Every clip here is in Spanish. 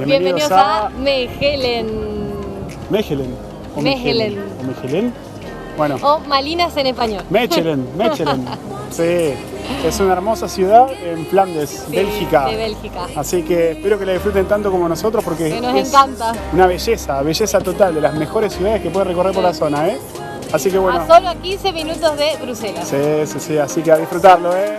Bienvenidos a Mechelen. Mechelen. O Mechelen. O Mechelen. Bueno. O Malinas en español. Mechelen. Sí. Es una hermosa ciudad en Flandes, Sí, Bélgica. de Bélgica. Así que espero que la disfruten tanto como nosotros porque Que nos es encanta. una belleza total, de las mejores ciudades que puede recorrer por la zona, ¿eh? Así que bueno. A solo a 15 minutos de Bruselas. Sí, así que a disfrutarlo, ¿eh?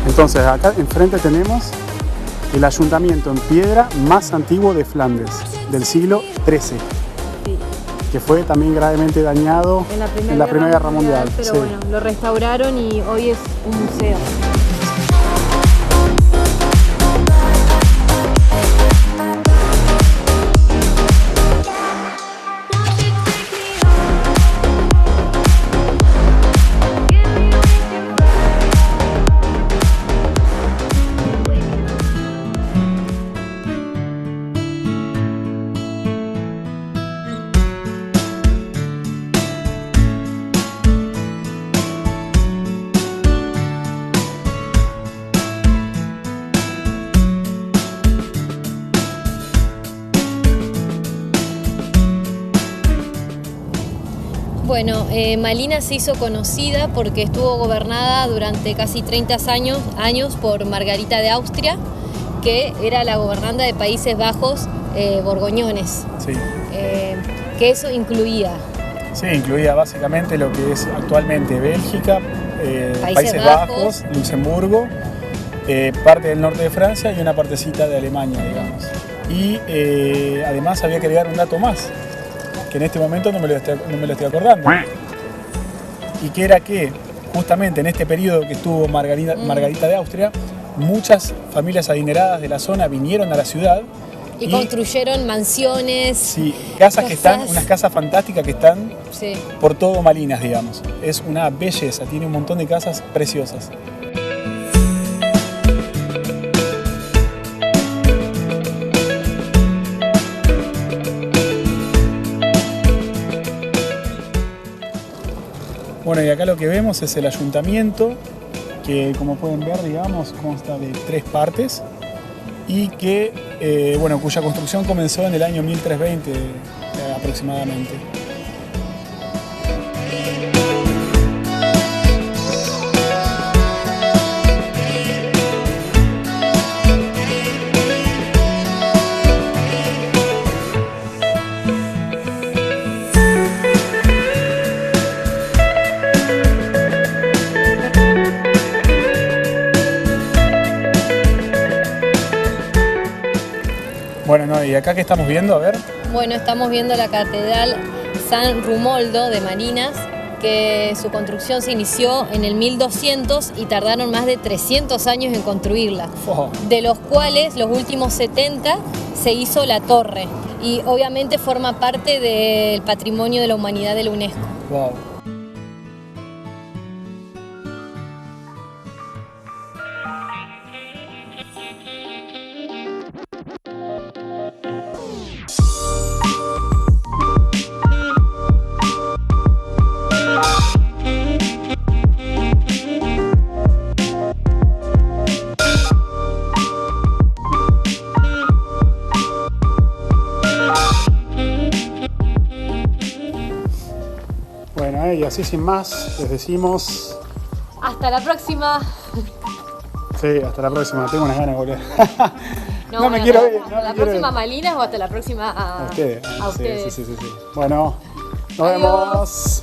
Entonces acá enfrente tenemos el ayuntamiento en piedra más antiguo de Flandes, del siglo XIII, Sí. que fue también gravemente dañado En la Primera Guerra Mundial. Pero sí. bueno, lo restauraron y hoy es un museo. Bueno, Malinas se hizo conocida porque estuvo gobernada durante casi 30 años por Margarita de Austria, que era la gobernanta de Países Bajos borgoñones. Sí. Que eso incluía Sí, incluía básicamente lo que es actualmente Bélgica, Países Bajos, Luxemburgo, parte del norte de Francia y una partecita de Alemania, digamos. Y además había que agregar un dato más, que en este momento no me lo estoy acordando. Y que era que justamente en este periodo que estuvo Margarita de Austria, muchas familias adineradas de la zona vinieron a la ciudad y construyeron mansiones. Sí, unas casas fantásticas que están sí. por todo Malinas, digamos. Es una belleza, tiene un montón de casas preciosas. Bueno, y acá lo que vemos es el ayuntamiento, que como pueden ver, digamos, consta de 3 partes y que, cuya construcción comenzó en el año 1320 aproximadamente. Bueno, no, y acá ¿qué estamos viendo? A ver. Bueno, estamos viendo la Catedral San Rumoldo de Malinas, que su construcción se inició en el 1200 y tardaron más de 300 años en construirla, de los cuales los últimos 70 se hizo la torre y obviamente forma parte del Patrimonio de la Humanidad de la UNESCO. Wow. y así sin más les decimos... Hasta la próxima. Sí, hasta la próxima. Tengo unas ganas de volver. No me quiero ir. ¿Hasta la próxima Malinas o hasta la próxima a ustedes? A ustedes. Sí. Bueno, nos vemos.